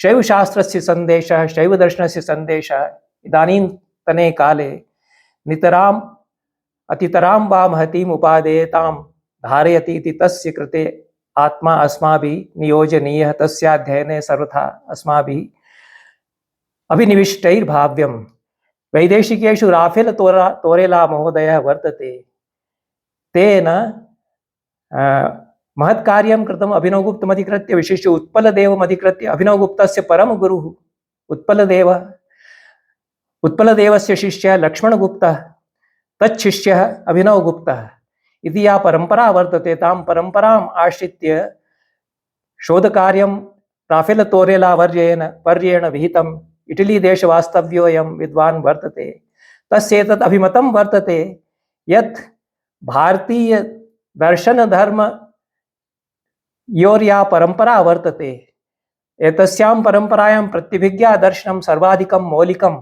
शैवशास्त्रस्य सन्देशः शैवदर्शनस्य सन्देशः इदानीन्तने काले नितराम् अतितरां वा महतीम् उपादेयतां धारयति इति तस्य कृते आत्मा अस्माभिः नियोजनीयः। तस्याध्ययने सर्वथा अस्माभिः अभिनिविष्टैर्भाव्यम्। वैदेशिकेषु राफेल तोरेला महोदयः वर्तते। तेन महत्कार्यं कृतम् अभिनवगुप्तमधिकृत्य, विशिष्य उत्पलदेवमधिकृत्य। अभिनवगुप्तस्य परमगुरुः उत्पलदेवः, उत्पलदेवस्य शिष्यः लक्ष्मणगुप्तः, तच्छिष्यः अभिनवगुप्तः इति या परंपरा वर्तते तां परंपराम् आश्रित्य शोधकार्यं राफेल तोरेला वर्येण विहितम्। इटली देशवास्तव्योऽयं विद्वान् वर्तते। तस्येतत् अभिमतं वर्तते यत् भारतीय दर्शन धर्म योर्या परंपरा वर्तते, एतस्यां परंपरायां प्रतिभिज्ञा दर्शनं सर्वाधिकं मौलिकं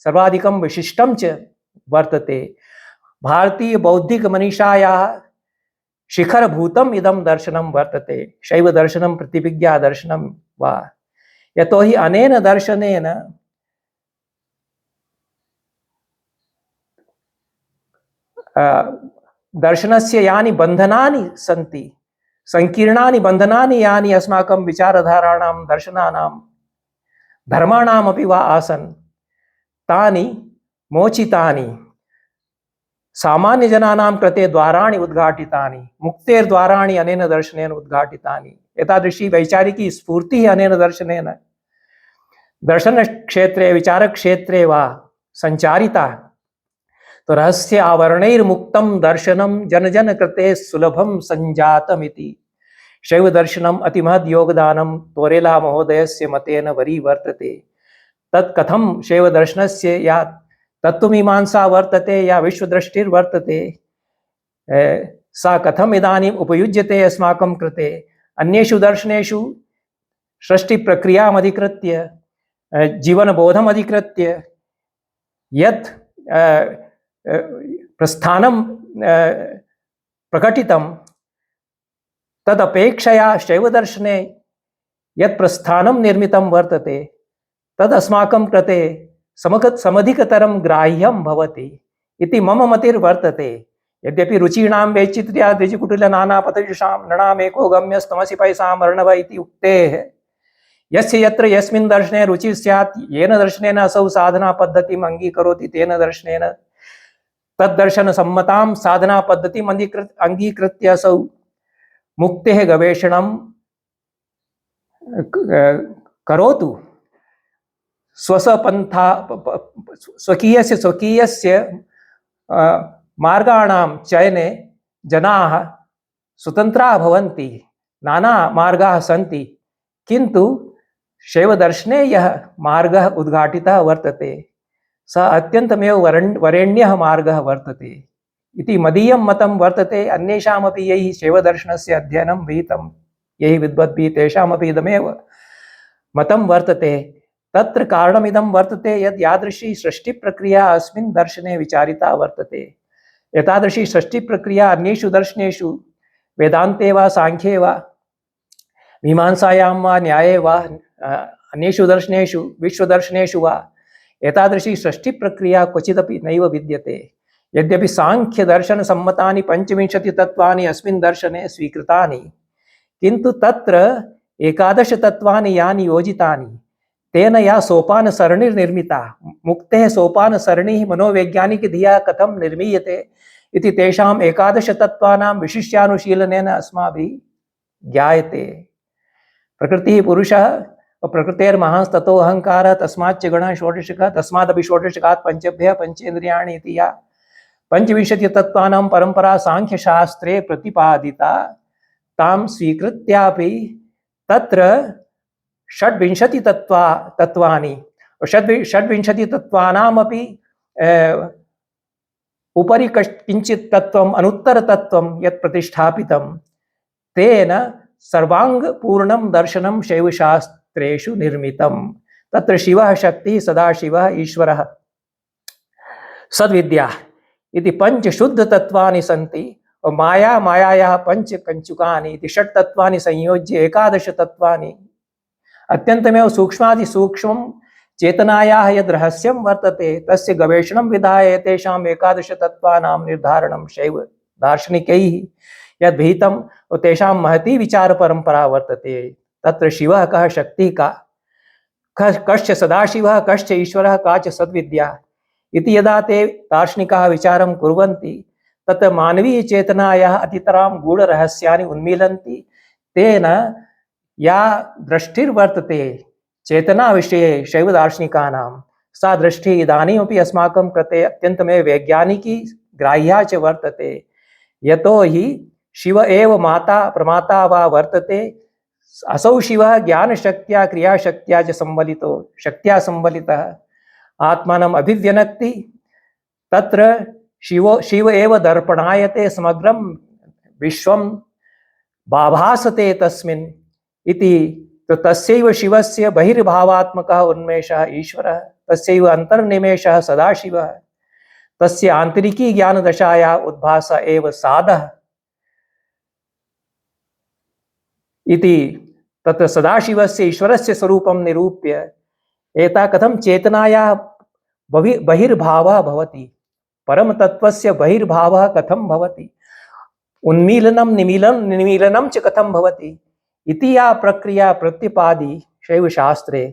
सर्वाधिकं विशिष्टं च वर्तते। भारतीय बौद्धिक मनीषायाः शिखरभूतम् इदं दर्शनं वर्तते, शैव दर्शनं प्रतिभिज्ञा दर्शनं वा। यतो हि अनेन दर्शनेन दर्शनस्य यानि बन्धनानि सन्ति, संकीर्णानि बन्धनानि यानि अस्माकं विचारधाराणां दर्शनानां धर्माणामपि वा आसन्, तानि मोचितानि। सामान्यजनानां कृते द्वाराणि उद्घाटितानि, मुक्तेर्द्वाराणि अनेन दर्शनेन उद्घाटितानि। एतादृशी वैचारिकी स्फूर्तिः अनेन दर्शनेन दर्शनक्षेत्रे विचारक्षेत्रे वा संचारिता। तो रहस्य आवरणैर्मुक्तं दर्शनं जन जन कृते सुलभं संजातमिति। शैव दर्शनम् अतिमहद् योगदानं तोरेला महोदयस्य मतेन वरीवर्तते। तत् कथं शैव दर्शनस्य या तत्त्वमीमांसा वर्तते या विश्वदृष्टिर्वर्तते, सा कथम् इदानीम् उपयुज्यते अस्माकं कृते। अन्येषु दर्शनेषु सृष्टिप्रक्रियामधिकृत्य जीवनबोधमधिकृत्य यत् प्रस्थानं प्रकटितं, तदपेक्षया शैवदर्शने यत् प्रस्थानं निर्मितं वर्तते तद् अस्माकं कृते समधिकतरं ग्राह्यं भवति इति मम मतिर्वर्तते। यद्यपि रुचीणां वैचित्र्या द्विजकुटिलनानापथयुषां नृणामेको गम्यस्तमसि पैसामर्णव इति उक्तेः यस्य यत्र यस्मिन् दर्शने रुचिः स्यात्, येन दर्शनेन असौ साधना पद्धतिम् अङ्गीकरोति तेन दर्शनेन तद्दर्शनसम्मतां साधना पद्धतिम् अङ्गीकृत्य असौ मुक्तेः गवेषणं करोतु। स्वसपन्था स्वकीयस्य मार्गाणां चयने जनाः स्वतन्त्राः भवन्ति। नाना मार्गाः सन्ति, किन्तु शैवदर्शने यः मार्गः उद्घाटितः वर्तते सः अत्यन्तमेव वरेण्यः मार्गः वर्तते इति मदीयं मतं वर्तते। अन्येषामपि यैः शैवदर्शनस्य अध्ययनं विहितं यैः विद्वद्भिः तेषामपि इदमेव मतं वर्तते। तत्र कारणमिदं वर्तते यद् यादृशी सृष्टिप्रक्रिया अस्मिन् दर्शने विचारिता वर्तते, एतादृशी सृष्टिप्रक्रिया अन्येषु दर्शनेषु वेदान्ते वा सांख्ये वा मीमांसायां वा न्याये वा अन्येषु दर्शनेषु विश्वदर्शनेषु वा एतादृशी सृष्टिप्रक्रिया क्वचिदपि नैव विद्यते। यद्यपि सांख्यदर्शनसम्मतानि 25 तत्त्वानि अस्मिन् दर्शने स्वीकृतानि, किन्तु तत्र 11 तत्त्वानि यानि योजितानि, तेन या सोपानसरणिर्निर्मिता, मुक्तेः सोपानसरणिः मनोवैज्ञानिकधिया कथं निर्मीयते इति तेषां 11 तत्त्वानां विशिष्यानुशीलनेन अस्माभिः ज्ञायते। प्रकृतिः पुरुषः, प्रकृतेर्महांस्ततो अहंकारः, तस्माच्च गणः षोडशकः, तस्मादपि षोडशकात् पंचभ्यः पंचेन्द्रियाणि इति या 25 तत्त्वानां परंपरा सांख्यशास्त्रे प्रतिपादिता, तां स्वीकृत्यापि तत्र 26 तत्त्वानि 26 तत्त्वानामपि उपरि किञ्चित् तत्त्वम् अनुत्तरतत्त्वं यत् प्रतिष्ठापितं, तेन सर्वांगपूर्णं दर्शनं शैवशास्त्रेषु निर्मितं। तत्र शिवः शक्तिः, सदाशिवः ईश्वरः, सद्विद्या इति 5 शुद्ध तत्त्वानि सन्ति। माया, मायायाः 5 कञ्चुकानि इति 6 तत्त्वानि संयोज्य 11 तत्त्वानि अत्यन्तमेव सूक्ष्मातिसूक्ष्मं चेतनायाः यद् रहस्यं वर्तते तस्य गवेषणं विधाय तेषाम् एकादश तत्त्वानां निर्धारणं शैव दार्शनिकैः यद् विहितं तेषां महती विचारपरम्परा वर्तते। तत्र शिवः कः, शक्तिः का, कश्च सदाशिवः, कश्च ईश्वरः, का च सद्विद्या इति यदा ते दार्शनिकाः विचारं कुर्वन्ति तत् मानवीयचेतनायाः अतितरां गूढरहस्यानि उन्मीलन्ति। तेन या दृष्टिर्वर्तते चेतनाविषये शैवदार्शनिकानां, सा दृष्टिः इदानीमपि अस्माकं कृते अत्यन्तमेव वैज्ञानिकी ग्राह्या च वर्तते। यतो हि शिव एव माता प्रमाता वा वर्तते। असौ शिवः ज्ञानशक्त्या क्रियाशक्त्या च संवलितो, शक्त्या संवलितः आत्मानम् अभिव्यनक्ति। तत्र शिव एव दर्पणायते समग्रं विश्वं भाभासते तस्मिन् इति। तो तस्यैव शिवस्य बहिर्भावात्मकः उन्मेषः ईश्वरः, तस्यैव अन्तर्निमेषः सदाशिवः, तस्य आन्तरिकी ज्ञानदशाया उद्भास एव साधः इति। तत्र सदाशिवस्य ईश्वरस्य स्वरूपं निरूप्य एता कथं चेतनायाः बहिर्भावः भवति, परमतत्त्वस्य बहिर्भावः कथं भवति, उन्मीलनं निमीलनं च कथं भवति इति या प्रक्रिया प्रतिपादी शैवशास्त्रे,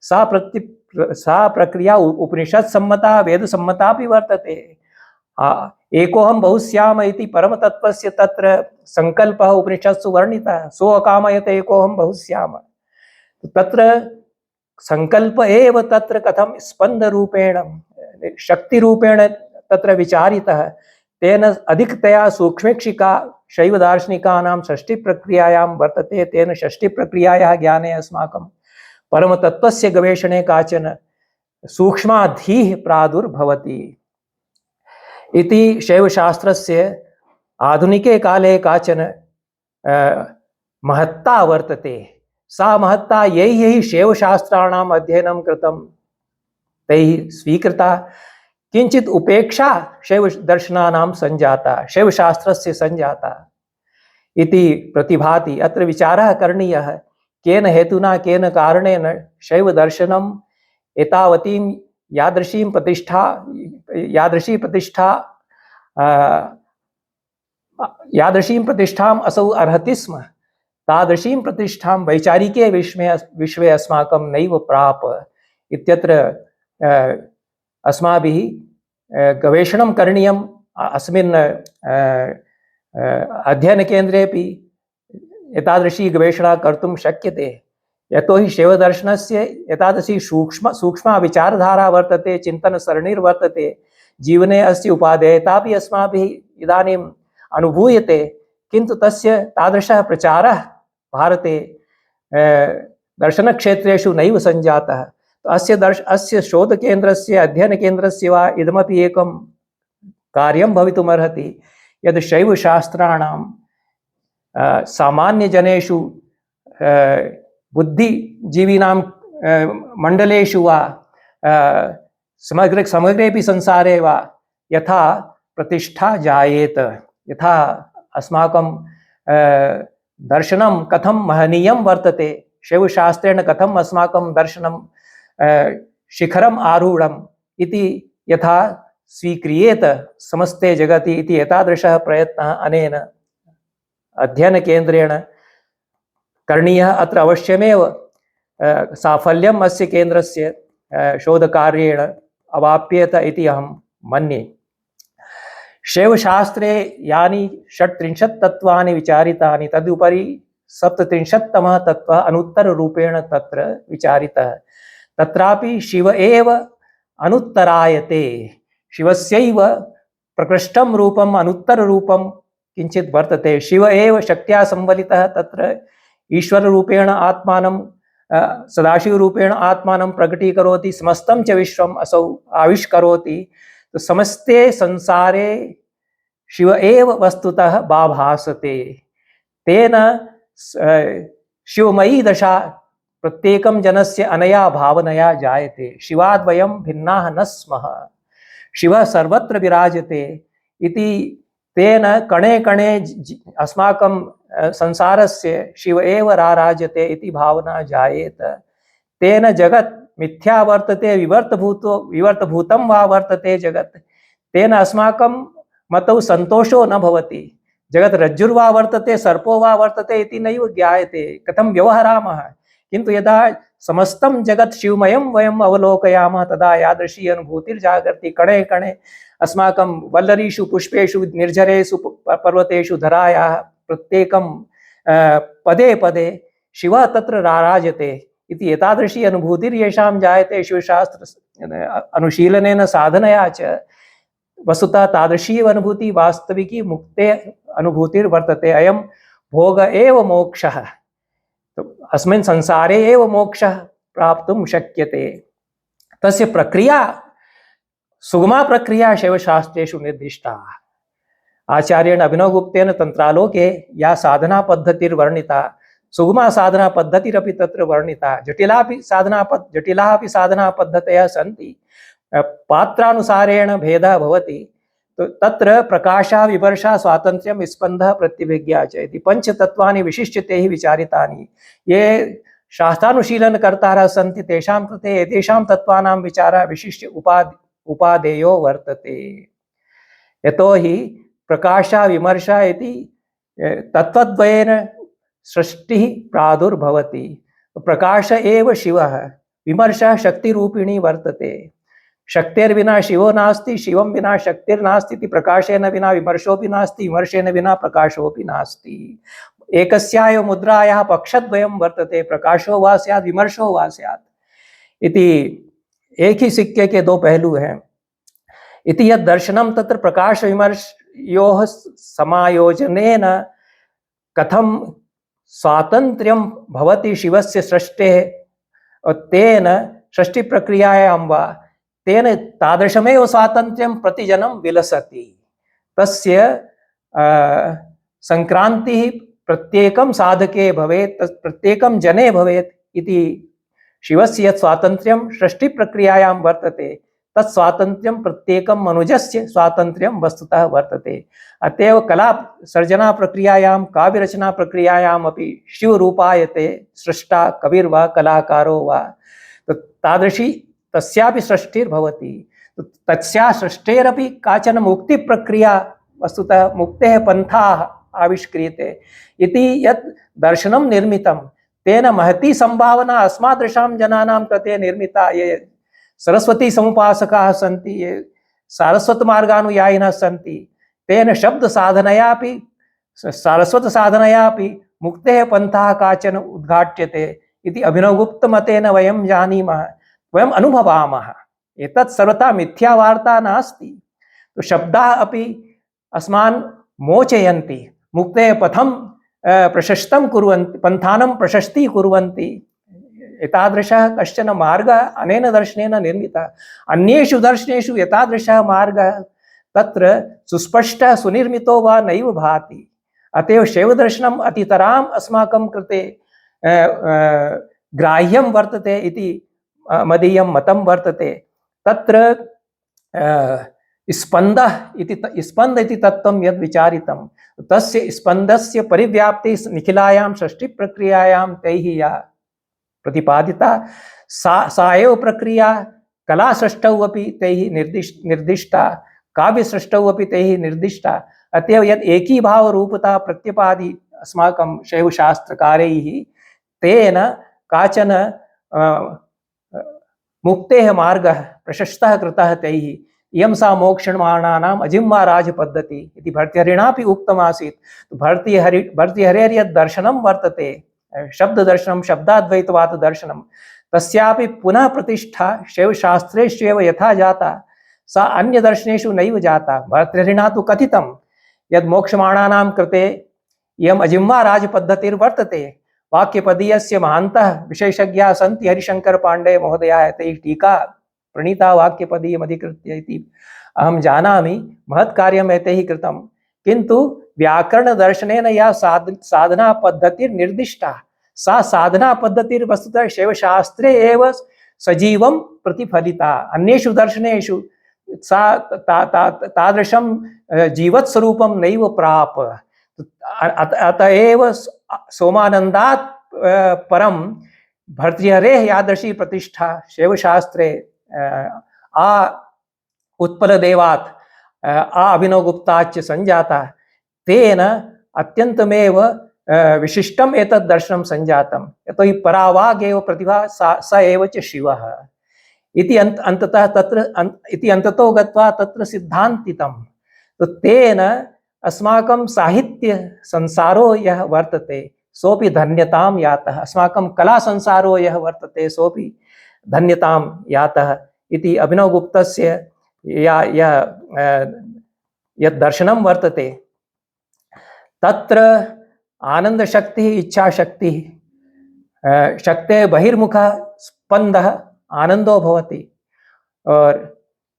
सा प्रक्रिया उपनिषत्सम्मता वेदसम्मतापि वर्तते। एकोऽहं बहुस्याम इति परमतत्त्वस्य तत्र संकल्पः उपनिषत्सु वर्णितः। सो अकामयते एकोऽहं बहुस्याम, तत्र संकल्प एव तत्र कथं स्पन्दरूपेण शक्तिरूपेण तत्र विचारितः। तेन अधिकतया सूक्ष्मेक्षिका शैवदार्शनिकानां षष्टिप्रक्रियायां वर्तते। तेन षष्टिप्रक्रियायाः ज्ञाने अस्माकं परमतत्त्वस्य गवेषणे काचन सूक्ष्माधिः प्रादुर्भवति इति। शैवशास्त्रस्य आधुनिके काले काचन महत्ता वर्तते। सा महत्ता यैः शैवशास्त्राणाम् अध्ययनं कृतं तैः स्वीकृता, किंचित उपेक्षा शैवदर्शनानां संजाता, शैवशास्त्रस्य संजाता इति प्रतिभाति। अत्र विचारः करणीयः, केन हेतुना केन कारणेन शैवदर्शनम् एतावतीं यादृशीं प्रतिष्ठाम् असौ अर्हति स्म, तादृशीं प्रतिष्ठां वैचारिके विश्वे अस्माकं नैव प्राप इत्यत्र अस्माभिः गवेषणं करणीयम्। अस्मिन् अध्ययनकेन्द्रेपि एतादृशी गवेषणा कर्तुं शक्यते। यतो हि शैवदर्शनस्य एतादृशी सूक्ष्मा विचारधारा वर्तते, चिन्तनसरणिर्वर्तते, जीवने अस्य उपादेयतापि अस्माभिः इदानीम् अनुभूयते, किन्तु तस्य तादृशः प्रचारः भारते दर्शनक्षेत्रेषु नैव सञ्जातः। अस्य शोधकेन्द्रस्य अध्ययनकेन्द्रस्य वा इदमपि एकं कार्यं भवितुमर्हति, यद् शैवशास्त्राणां सामान्यजनेषु बुद्धिजीविनां मण्डलेषु वा समग्रेपि संसारे वा यथा प्रतिष्ठा जायेत, यथा अस्माकं दर्शनं कथं महनीयं वर्तते, शैवशास्त्रेण कथम् अस्माकं दर्शनं शिखरम् आरूढम् इति यथा स्वीक्रियेत समस्ते जगति इति एतादृशः प्रयत्नः अनेन अध्ययनकेन्द्रेण करणीयः। अत्र अवश्यमेव साफल्यम् अस्य केन्द्रस्य शोधकार्येण अवाप्येत इति अहं मन्ये। शैवशास्त्रे यानि 36 तत्त्वानि विचारितानि, तदुपरि 37तमः तत्त्वः अनुत्तररूपेण तत्र विचारितः। तत्रापि शिव एव अनुत्तरायते, शिवस्यैव प्रकृष्टं रूपम् अनुत्तररूपं किञ्चित् वर्तते। शिव एव शक्त्या संवलितः, तत्र ईश्वररूपेण आत्मानं सदाशिवरूपेण आत्मानं प्रकटीकरोति, समस्तं च विश्वम् असौ आविष्करोति। तो समस्ते संसारे शिव एव वस्तुतः भाभासते। तेन शिवमयी दशा प्रत्येकं जनस्य अनया भावनया जायते। शिवाद् वयं भिन्नाः न स्मः, शिवः सर्वत्र विराजते इति। तेन कणे कणे अस्माकं संसारस्य शिव एव राराजते इति भावना जायेत। तेन जगत् मिथ्या वर्तते, विवर्तभूतं वा वर्तते जगत्, तेन अस्माकं मतौ संतोषो न भवति। जगत् रज्जुर्वा वर्तते, सर्पो वा वर्तते इति नैव ज्ञायते, कथं व्यवहरामः। किन्तु यदा समस्तं जगत् शिवमयं वयम् अवलोकयामः तदा यादृशी अनुभूतिर्जागर्ति। कणे कणे अस्माकं वल्लरीषु पुष्पेषु निर्झरेषु पर्वतेषु धरायाः प्रत्येकं पदे पदे शिवः तत्र राराजते इति एतादृशी अनुभूतिर्येषां जायते शिवशास्त्र अनुशीलनेन साधनया च। वस्तुतः तादृशी अनुभूति वास्तविकी मुक्ते अनुभूतिर्वर्तते। अयं भोग एव मोक्षः। तो अस्मिन् संसारे एव मोक्षः प्राप्तुं शक्यते। तस्य प्रक्रिया सुगमा प्रक्रिया शैवशास्त्रेषु निर्दिष्टा। आचार्येण अभिनवगुप्तेन तंत्रालोके या साधना पद्धतिर्वर्णिता, सुगमा साधना पद्धतिरपि तत्र वर्णिता। जटिलाः अपि साधना पद्धतयः सन्ति, पात्रानुसारेण भेदः भवति। तो तत्र प्रकाशः, विमर्शः, स्वातन्त्र्यं, स्पन्दः, प्रत्यभिज्ञा च इति पंचतत्त्वानि विशिष्यते हि विचारितानि। ये शास्त्रानुशीलनकर्तारः सन्ति तेषां कृते एतेषां तत्त्वानां विचारः विशिष्य उपादेयो वर्तते। यतो हि प्रकाशः विमर्शः इति तत्त्वद्वयेन सृष्टिः प्रादुर्भवति। प्रकाश एव शिवः, विमर्शः शक्तिरूपिणी वर्तते। शक्तिर्विना शिवो नास्ति, शिवं विना शक्तिर्नास्ति इति प्रकाशेन विना विमर्शोऽपि नास्ति, विमर्शेन विना प्रकाशोऽपि नास्ति। एकस्याः मुद्रायाः पक्षद्वयं वर्तते, प्रकाशो वा स्यात्, विमर्शो वा स्यात् इति। एक ही सिक्के के दो पहलू हैं इति यद् दर्शनं तत्र प्रकाश विमर्शयोः समायोजनेन कथं स्वातन्त्र्यं भवति शिवस्य सृष्टेः, तेन सृष्टिप्रक्रियायां वा तेन तादृशमेव स्वातन्त्र्यं प्रतिजनं विलसति। तस्य संक्रांतिः प्रत्येकं साधके भवेत्, प्रत्येकं जने भवेत् इति। शिवस्य यत् स्वातन्त्र्यं सृष्टिप्रक्रियायां वर्तते तत् स्वातन्त्र्यं प्रत्येकं मनुजस्य स्वातन्त्र्यं वस्तुतः वर्तते। अतएव कला सर्जना प्रक्रियायां, काव्यरचना प्रक्रियायाम् अपि शिवरूपायते सृष्टा कविर्वा कलाकारो वा। तो तादृशी तस्यापि सृष्टिर्भवति। तो तस्या सृष्टेरपि काचन मुक्तिप्रक्रिया वस्तुतः मुक्तेः पन्थाः आविष्क्रियते इति यत् दर्शनं निर्मितं तेन महती संभावना अस्मादृशां जनानां कृते निर्मिता। ये सरस्वती समुपासकाः सन्ति, ये सारस्वतमार्गानुयायिनः सन्ति, तेन शब्द साधनयापि सारस्वत साधनयापि मुक्तेः पन्थाः काचन उद्घाट्यते इति अभिनवगुप्तमतेन वयं जानीमः, वयम् अनुभवामः। एतत् सर्वथा मिथ्यावार्ता नास्ति। तो शब्दाः अपि अस्मान् मोचयन्ति, मुक्तेः पथं प्रशस्तं कुर्वन्ति, पन्थानं प्रशस्ती कुर्वन्ति। एतादृशः कश्चन मार्गः अनेन दर्शनेन निर्मितः। अन्येषु दर्शनेषु एतादृशः मार्गः तत्र सुस्पष्टः सुनिर्मितो वा नैव भाति। अतएव शैवदर्शनम् अतितराम् अस्माकं कृते ग्राह्यं वर्तते इति मदीयं मतं वर्तते। तत्र स्पन्दः इति तत्त्वं यद् विचारितं तस्य स्पन्दस्य परिव्याप्तिः निखिलायां सृष्टिप्रक्रियायां तैः या प्रतिपादिता सा एव प्रक्रिया कलासृष्टौ अपि तैः निर्दिष्टा, काव्यसृष्टौ अपि तैः निर्दिष्टा। अतएव यद् एकीभावरूपता प्रत्यपादि अस्माकं शैवशास्त्रकारैः तेन काचन मुक्तेः मार्गः प्रशस्तः कृतः तैः। इयं सा मोक्षमाणानाम् अजिह्वा राजपद्धति इति भर्तृहरिणापि उक्तमासीत्। भर्तृहरेर्यद् दर्शनं वर्तते, शब्ददर्शनं, शब्दाद्वैतवाद दर्शनं, तस्यापि पुनः प्रतिष्ठा शैवशास्त्रेष्वेव यथा जाता सा अन्यदर्शनेषु नैव जाता। भर्तृहरिणा तु कथितं यद् मोक्षमाणानां कृते इयम् अजिह्वा राजपद्धतिर्वर्तते। वाक्यपदीयस्य महान्तः विशेषज्ञाः सन्ति, हरिशंकर पाण्डे महोदयाः, तैः टीका प्रणीता वाक्यपदीयमधिकृत्य इति अहं जानामि। महत्कार्यम् एतैः कृतं, किन्तु व्याकरणदर्शनेन या साधना पद्धतिर्निर्दिष्टा सा साधना पद्धतिर्वस्तुतः शैवशास्त्रे एव सजीवं प्रतिफलिता। अन्येषु दर्शनेषु सा तादृशं जीवत्स्वरूपं नैव प्राप। अत एव सोमानन्दात् परं भर्तृहरेः यादृशी प्रतिष्ठा शैवशास्त्रे आ उत्पलदेवात् आ अभिनवगुप्ताच्च संजाता तेन अत्यन्तमेव विशिष्टम् एतद् दर्शनं संजातं यतोहि परावागेव प्रतिभा स एव च शिवः इति अंततः तत्र इति अंततो गत्वा तत्र सिद्धान्तितं। तो तेन अस्माकं साहित्य संसारो यः वर्तते सोपि धन्यतां यातः, अस्माकं कला संसारो यः वर्तते सोपि धन्यतां यातः इति अभिनवगुप्तस्य यत् दर्शनं वर्तते तत्र आनन्दशक्तिः इच्छाशक्तिः शक्तेः बहिर्मुखः स्पन्दः आनंदो भवति और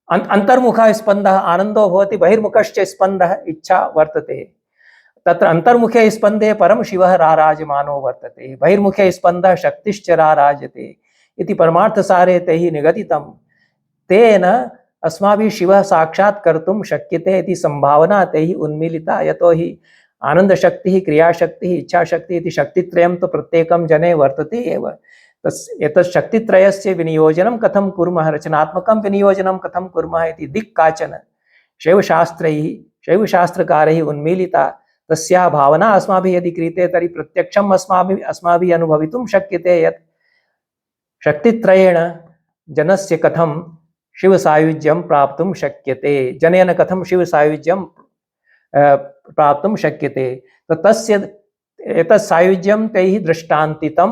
अंतर्मुखः स्पन्दः आनंदो भवति, बहिर्मुखश्च स्पन्दः इच्छा वर्तते। तत्र अंतर्मुखे स्पन्दे परम शिवः राराजमानो वर्तते, बहिर्मुखे स्पन्दः शक्तिश्च राराजते इति परमार्थसारे तैः निगदितं। तेन अस्माभिः शिवः साक्षात् कर्तुं शक्यते इति संभावना तैः उन्मीलिता। यतोहि आनन्दशक्तिः क्रियाशक्तिः इच्छाशक्तिः इति शक्तित्रयं तु प्रत्येकं जने वर्तते एव। एतत् शक्तित्रयस्य विनियोजनं कथं कुर्मः, रचनात्मकं विनियोजनं कथं कुर्मः इति दिक् काचन शैवशास्त्रकारैः उन्मीलिता। तस्याः भावना अस्माभिः यदि क्रियते तर्हि प्रत्यक्षम् अस्माभिः अनुभवितुं शक्यते यत् शक्तित्रयेण जनस्य कथं शिवसायुज्यं प्राप्तुं शक्यते, जनेन कथं शिवसायुज्यं प्राप्तुं शक्यते। तस्य एतत् सायुज्यं तैः दृष्टान्तितं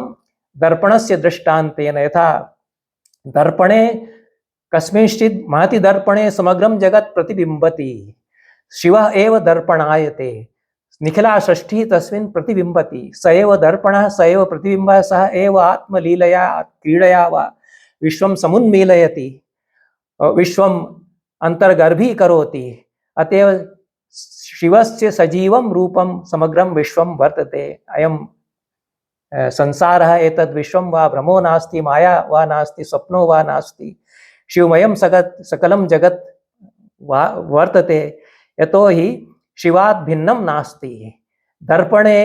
दर्पणस्य दृष्टान्तेन। यथा दर्पणे कस्मिंश्चित् महति दर्पणे समग्रं जगत् प्रतिबिम्बति, शिवः एव दर्पणायते, निखिला सृष्टिः तस्मिन् प्रतिबिम्बति, स एव दर्पणः स एव प्रतिबिम्बः, सः एव आत्मलीलया क्रीडया वा विश्वं समुन्मीलयति, विश्वम् अन्तर्गर्भीकरोति। अतएव शिवस्य सजीवं रूपं समग्रं विश्वं वर्तते। अयं संसारः एतद् विश्वं वा भ्रमो नास्ति, माया वा नास्ति, स्वप्नो वा नास्ति, शिवमयं सकलं जगत् वर्तते। यतोहि शिवात् भिन्नं नास्ति। दर्पणे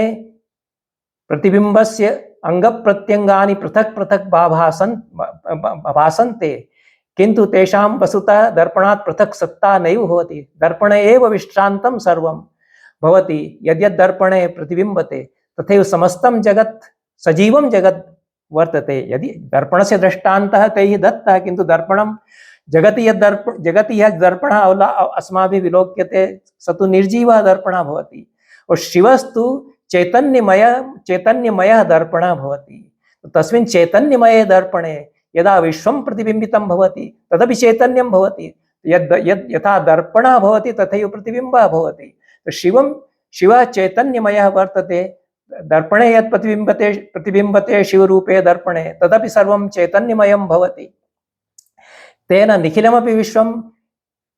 प्रतिबिम्बस्य अंगप्रत्यंगानि पृथक् पृथक् भासन्ते, किन्तु तेषां वस्तुतः दर्पणात् पृथक् सत्ता नैव भवति। दर्पणे एव विश्रान्तं सर्वं भवति। यद्यद् दर्पणे प्रतिबिम्बते तथैव समस्तं जगत् सजीवं जगत् वर्तते। यदि दर्पणस्य दृष्टान्तः तैः दत्तः, किन्तु दर्पणं जगति यद् दर्पणः अस्माभिः विलोक्यते स तु निर्जीवः दर्पणः भवति, और शिवस्तु चैतन्यमयः दर्पणः भवति। तस्मिन् चैतन्यमये दर्पणे यदा विश्वं प्रतिबिम्बितं भवति तदपि चैतन्यं भवति। यथा दर्पणः भवति तथैव प्रतिबिम्बः भवति। तो शिवः चैतन्यमयः वर्तते। दर्पणे यत् प्रतिबिम्बते शिवरूपे दर्पणे तदपि सर्वं चैतन्यमयं भवति। तेन निखिलमपि विश्वं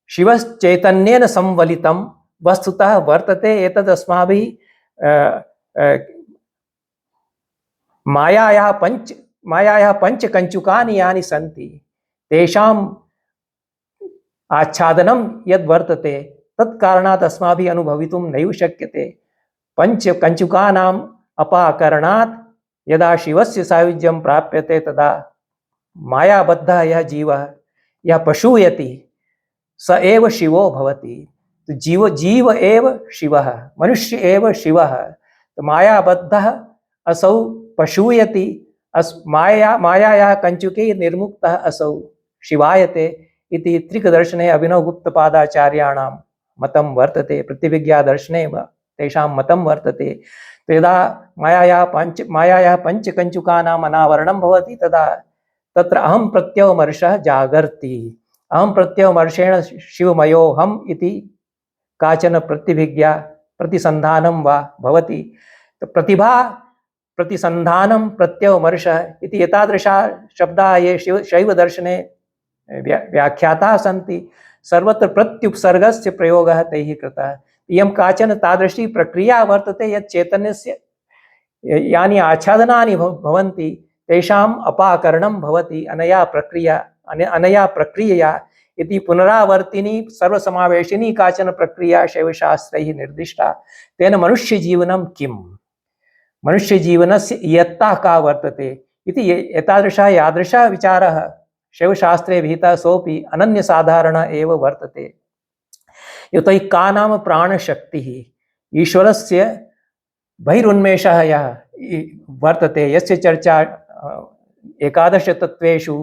शिवश्चैतन्येन संवलितं वस्तुतः वर्तते। एतद् अस्माभिः मायायाः पंच कंचुकानि यानि सन्ति तेषाम् आच्छादनं यद् वर्तते तत्कारणात् अस्माभिः अनुभवितुं नैव शक्यते। पंच कंचुकानाम् अपाकरणात् यदा शिवस्य सायुज्यं प्राप्यते तदा मायाबद्धः यः जीवः यः पशूयति स एव शिवो भवति। तो जीव एव शिवः, मनुष्य एव शिवः। तो मायाबद्धः असौ पशूयति, मायायाः कंचुके निर्मुक्तः असौ शिवायते इति त्रिकदर्शने अभिनवगुप्तपादाचार्याणां मतं वर्तते। प्रतिविज्ञादर्शने तेषां मतं वर्तते। तो यदा मायायाः पंचकंचुकानाम् अनावरणं भवति तदा तत्र अहं प्रत्यवमर्षः जागर्ति। अहं प्रत्यवमर्षेण शिवमयोऽहम् इति काचन प्रतिभिज्ञा प्रतिसन्धानं वा भवति। तो प्रतिभा प्रतिसन्धानं प्रत्यवमर्षः इति एतादृशा शब्दाः ये शैवदर्शने व्याख्याताः सन्ति सर्वत्र प्रत्युपसर्गस्य प्रयोगः तैः कृतः। इयं काचन तादृशी प्रक्रिया वर्तते यत् चैतन्यस्य यानि आच्छादनानि भवन्ति तेषाम् अपाकरणं भवति अनया प्रक्रियया इति पुनरावर्तिनी सर्वसमावेशिनी काचन प्रक्रिया शैवशास्त्रैः निर्दिष्टा। तेन मनुष्यजीवनं किम्, मनुष्यजीवनस्य इयत्ता का वर्तते इति एतादृशः यादृशः विचारः शैवशास्त्रे विहितः सोऽपि अनन्यसाधारणः एव वर्तते। यतोहि का नाम प्राणशक्तिः ईश्वरस्य बहिरुन्मेषः यः वर्तते, यस्य चर्चा एकादश तत्वेषु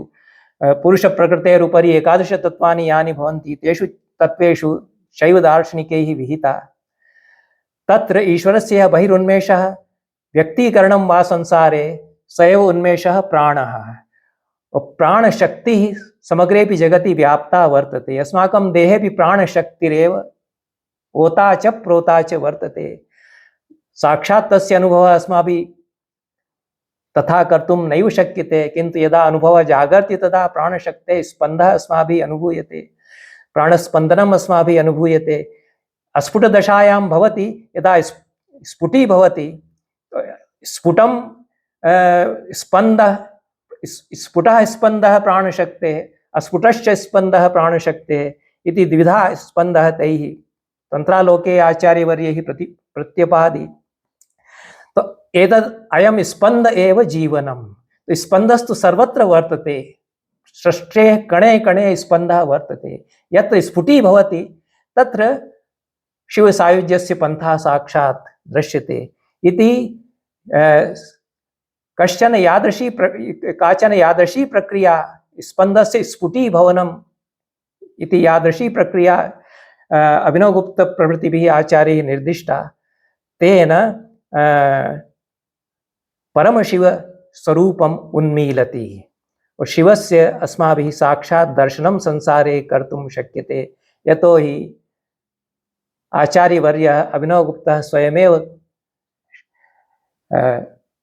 पुरुषप्रकृतेरुपरि एकादश तत्त्वानि यानि भवन्ति तेषु तत्वेषु शैवदार्शनिकैः विहिता। तत्र ईश्वरस्य बहिरुन्मेषः व्यक्तीकरणं वा संसारे स एव उन्मेषः प्राणः। प्राणशक्तिः समग्रेपि जगति व्याप्ता वर्तते। अस्माकं देहेपि प्राणशक्तिरेव ओता च प्रोता च वर्तते। साक्षात् तस्य अनुभवः अस्माभिः तथा कर्तुं नैव शक्यते, किन्तु यदा अनुभवः जागर्ति तदा प्राणशक्तेः स्पन्दः अस्माभिः अनुभूयते, प्राणस्पन्दनम् अस्माभिः अनुभूयते। अस्फुटदशायां भवति, यदा स्फुटी भवति, स्फुटं स्पन्दः, स्फुटः स्पन्दः प्राणशक्तेः, अस्फुटश्च स्पन्दः प्राणशक्तेः इति द्विधा स्पन्दः तैः तन्त्रालोके आचार्यवर्यैः प्रत्यपादि। तो एतद् अयं स्पन्द एव जीवनं। तो स्पन्दस्तु सर्वत्र वर्तते, सृष्टेः कणे कणे स्पन्दः वर्तते। यत्र स्फुटी भवति तत्र शिवसायुज्यस्य पन्था साक्षात् दृश्यते इति काचन यादृशी प्रक्रिया स्पन्दस्य स्फुटीभवनम् इति यादृशी प्रक्रिया अभिनवगुप्तप्रभृतिभिः आचार्यैः निर्दिष्टा। तेन परमशिवस्वरूपम् उन्मीलति। शिवस्य अस्माभिः साक्षात् दर्शनं संसारे कर्तुं शक्यते। यतोहि आचार्यवर्यः अभिनवगुप्तः स्वयमेव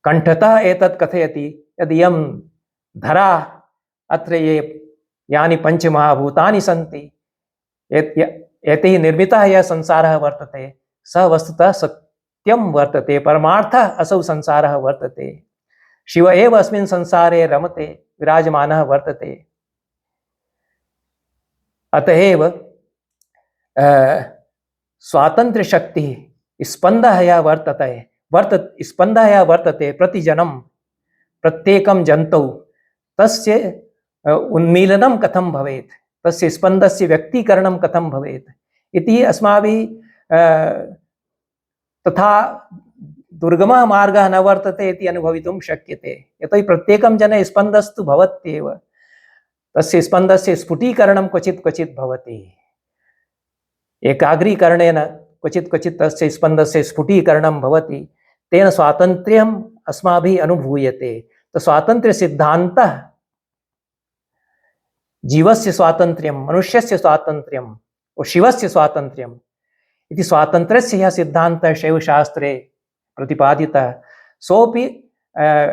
कंठतः एतत् कथयति, यदियं धरा अत्र ये यानि पंचमहाभूतानि सन्ति, एतैः निर्मितः यः संसारः वर्तते सः वस्तुतः सत्यं वर्तते, परमार्थः असौ संसारः वर्तते। शिव एव अस्मिन् संसारे रमते, विराजमानः वर्तते। अतएव स्वातन्त्र्यशक्तिः स्पन्दः यः वर्तते प्रतिजनं प्रत्येकं जन्तौ, तस्य उन्मीलनं कथं भवेत्, तस्य स्पन्दस्य व्यक्तीकरणं कथं भवेत् इति अस्माभिः तथा दुर्गमः मार्गः न वर्तते इति अनुभवितुं शक्यते। यतोहि प्रत्येकं जने स्पन्दस्तु भवत्येव, तस्य स्पन्दस्य स्फुटीकरणं क्वचित् क्वचित् भवति। एकाग्रीकरणेन क्वचित् क्वचित् तस्य स्पन्दस्य स्फुटीकरणं भवति। तेन स्वातन्त्र्यम् अस्माभिः अनुभूयते। तो स्वातन्त्र्यसिद्धान्तः जीवस्य स्वातन्त्र्यं, मनुष्यस्य स्वातन्त्र्यं, शिवस्य स्वातन्त्र्यम् इति स्वातन्त्र्यस्य यः सिद्धान्तः शैवशास्त्रे प्रतिपादितः, सोऽपि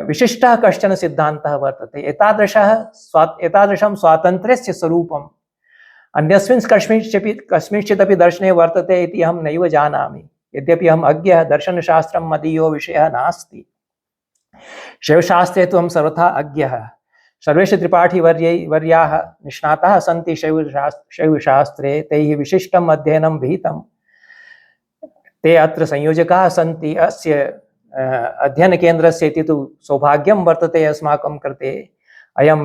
विशिष्टः कश्चन सिद्धान्तः वर्तते। एतादृशं स्वातन्त्र्यस्य स्वरूपम् अन्यस्मिन् कस्मिंश्चिदपि दर्शने वर्तते इति अहं नैव जानामि। यद्यपि अहम् अज्ञः, दर्शनशास्त्रं मदीयो विषयः नास्ति। शैवशास्त्रे तु अहं सर्वथा अज्ञः। सर्वेषु त्रिपाठीवर्याः निष्णाताः सन्ति शैवशास्त्रे, तैः विशिष्टम् अध्ययनं विहितं। ते अत्र संयोजकाः सन्ति। अस्य अध्ययनकेन्द्रस्य इति तु सौभाग्यं वर्तते अस्माकं कृते। अयं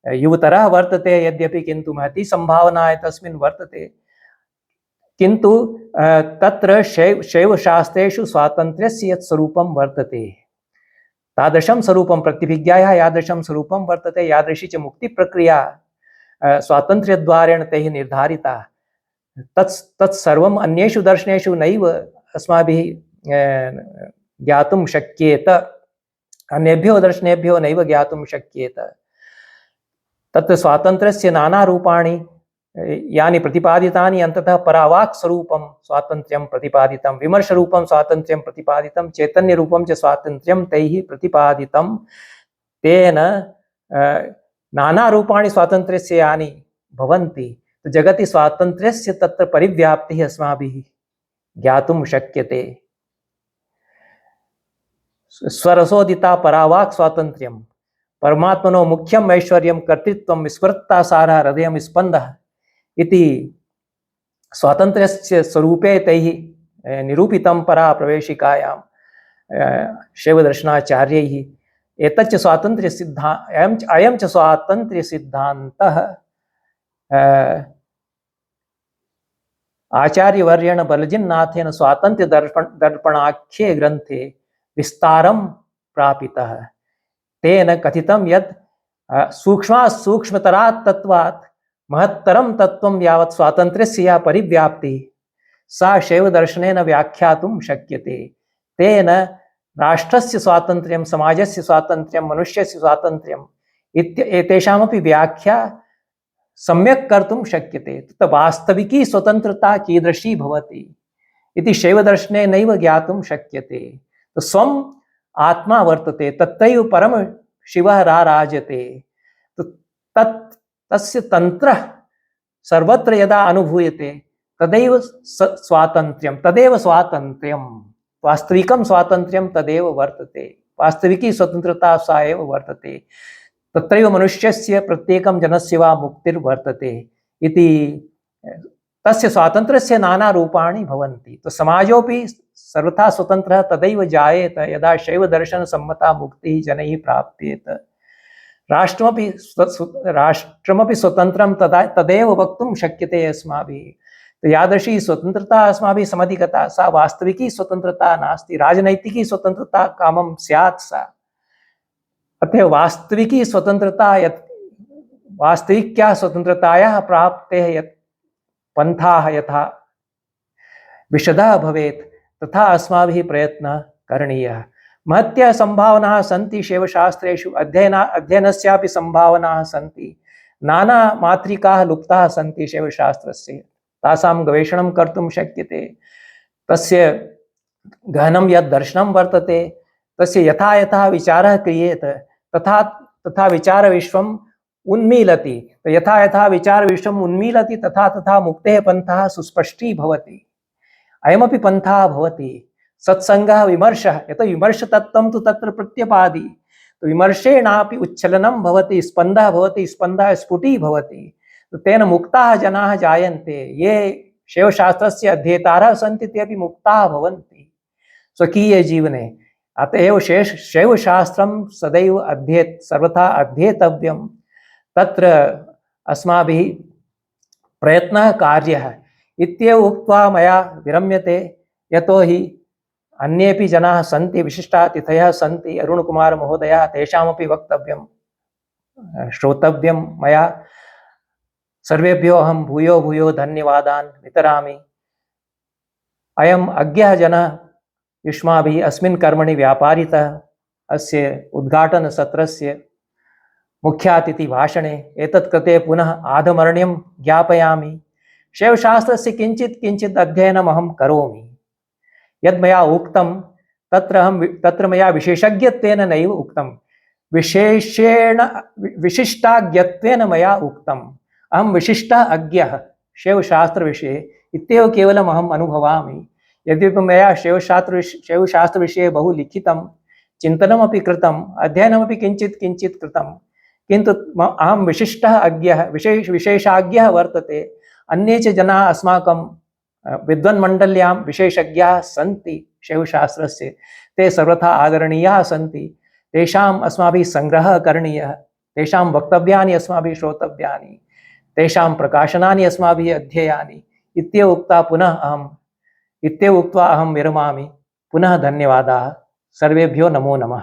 युवतरः वर्तते यद्यपि, किन्तु महती संभावना तस्मिन् वर्तते। किन्तु तत्र शैवशास्त्रेषु स्वातन्त्र्यस्य यत् स्वरूपं वर्तते, तादृशं स्वरूपं प्रतिभिज्ञायाः यादृशं स्वरूपं वर्तते, यादृशी च मुक्तिप्रक्रिया स्वातन्त्र्यद्वारेण तैः निर्धारिता। तत्सर्वम् अन्येषु दर्शनेषु नैव अस्माभिः ज्ञातुं शक्येत, अन्येभ्यो दर्शनेभ्यो नैव ज्ञातुं शक्येत। तत्र स्वातन्त्र्यस्य नानारूपाणि यानि प्रतिपादितानि, अन्ततः परावाक् स्वरूपं स्वातन्त्र्यं प्रतिपादितं, विमर्शरूपं स्वातन्त्र्यं प्रतिपादितं, चैतन्यरूपं च स्वातन्त्र्यं तैः प्रतिपादितं। तेन नानारूपाणि स्वातन्त्र्यस्य यानि भवन्ति, जगति स्वातन्त्र्यस्य तत्र परिव्याप्तिः अस्माभिः ज्ञातुं शक्यते। स्वरसोदिता परावाक् स्वातन्त्र्यं, परमात्मनो मुख्यम् ऐश्वर्यं कर्तृत्वं विस्मृत्तासारः हृदयं स्पन्दः इति स्वातन्त्र्यस्य स्वरूपे तैः निरूपितं परा प्रवेशिकायां शैवदर्शनाचार्यैः। एतच्च स्वातंत्र्य सिद्धा अयं च स्वातंत्र्य सिद्धान्तः आचार्यवर्येण बलजिन्नाथेन स्वातंत्र्य दर्पणाख्ये ग्रंथे विस्तारं प्रापितः। तेन कथितं यत् सूक्ष्मात् सूक्ष्मतरात् तत्त्वात् महत्तरं तत्त्वं यावत् स्वातन्त्र्यस्य या परिव्याप्तिः सा शैवदर्शनेन व्याख्यातुं शक्यते। तेन राष्ट्रस्य स्वातन्त्र्यं, समाजस्य स्वातन्त्र्यं, मनुष्यस्य स्वातन्त्र्यम् एतेषामपि व्याख्या सम्यक् कर्तुं शक्यते। तत् वास्तविकी स्वतन्त्रता कीदृशी भवति इति शैवदर्शनेनैव ज्ञातुं शक्यते। तो स्वम् आत्मा वर्तते, तत्रैव परम शिवः राराजते। तो तस्य तन्त्रः सर्वत्र यदा अनुभूयते तदैव स्वातन्त्र्यं, तदेव स्वातन्त्र्यं, वास्तविकं स्वातन्त्र्यं तदेव वर्तते। वास्तविकी स्वतन्त्रता सा एव वर्तते। तत्रैव मनुष्यस्य प्रत्येकं जनस्य वा मुक्तिर्वर्तते इति। तस्य स्वातन्त्र्यस्य नाना रूपाणि भवन्ति। तो समाजोऽपि सर्वथा स्वतन्त्रः तदैव जायेत यदा शैवदर्शनसम्मता मुक्तिः जनैः प्राप्येत। राष्ट्रमपि स्वतन्त्रं तदेव वक्तुं शक्यते अस्माभिः। तो यादृशी स्वतन्त्रता अस्माभिः समधिगता, सा वास्तविकी स्वतन्त्रता नास्ति। राजनैतिकी स्वतन्त्रता कामं स्यात् सा। अतः वास्तविकी स्वतन्त्रता यत् वास्तविक्याः स्वतन्त्रतायाः प्राप्तेः यत् पन्थाः यथा विशदः भवेत् तथा अस्माभिः प्रयत्नः करणीयः। महत्याः संभावनाः सन्ति शैवशास्त्रेषु। अध्ययनस्यापि संभावनाः सन्ति। नाना मात्रिकाः लुप्ताः सन्ति शैवशास्त्रस्य। तासां गवेषणं कर्तुं शक्यते। तस्य गहनं यद् दर्शनं वर्तते तस्य यथा यथा विचारः क्रियेत तथा तथा विचारविश्वम् उन्मीलति। यथा यथा विचारविश्वम् उन्मीलति तथा तथा मुक्तेः पन्थः सुस्पष्टी भवति। अयमपि पन्थः भवति सत्सङ्गः विमर्शः। यतो विमर्शतत्त्वं तु तत्र प्रत्यपादि। तो विमर्शेणापि उच्छलनं भवति, स्पन्दः भवति, स्पन्दः स्फुटी भवति। तो तेन मुक्ताः जनाः जायन्ते। ये शैवशास्त्रस्य अध्येतारः सन्ति ते अपि मुक्ताः भवन्ति स्वकीये जीवने। अत एव शैवशास्त्रं सदैव सर्वथा अध्येतव्यं। तत्र अस्माभिः प्रयत्नः कार्यः इत्येव उक्त्वा मया विरम्यते। यतो हि अन्येपि जनाः सन्ति, विशिष्टातिथयः सन्ति, अरुणकुमार महोदयः, तेषामपि वक्तव्यं श्रोतव्यं मया। सर्वेभ्यो अहं भूयो भूयो धन्यवादान् वितरामि। अयम् अज्ञः जनः युष्माभिः अस्मिन् कर्मणि व्यापारितः अस्य उद्घाटनसत्रस्य मुख्यातिथिभाषणे एतत् कृते पुनः आधमर्ण्यं ज्ञापयामि। शैवशास्त्रस्य किञ्चित् अध्ययनम् अहं करोमि। यद् मया उक्तं तत्र मया विशेषज्ञत्वेन नैव उक्तं, विशेषेण विशिष्टाज्ञत्वेन मया उक्तम्। अहं विशिष्टः अज्ञः शैवशास्त्रविषये इत्येव केवलम् अहम् अनुभवामि। यद्यपि मया शैवशास्त्रविषये बहु लिखितं, चिन्तनमपि कृतम्, अध्ययनमपि किञ्चित् कृतं, किन्तु अहं विशिष्टः अज्ञः, विशेषाज्ञः वर्तते। अन्ये च जनाः अस्माकं विद्वन्मण्डल्यां विशेषज्ञाः सन्ति शैवशास्त्रस्य। ते सर्वथा आदरणीयाः सन्ति। तेषाम् अस्माभिः संग्रहः करणीयः, तेषां वक्तव्यानि अस्माभिः श्रोतव्यानि, तेषां प्रकाशनानि अस्माभिः अध्येयानि इत्येव उक्त्वा अहं विरमामि। पुनः धन्यवादाः। सर्वेभ्यो नमो नमः।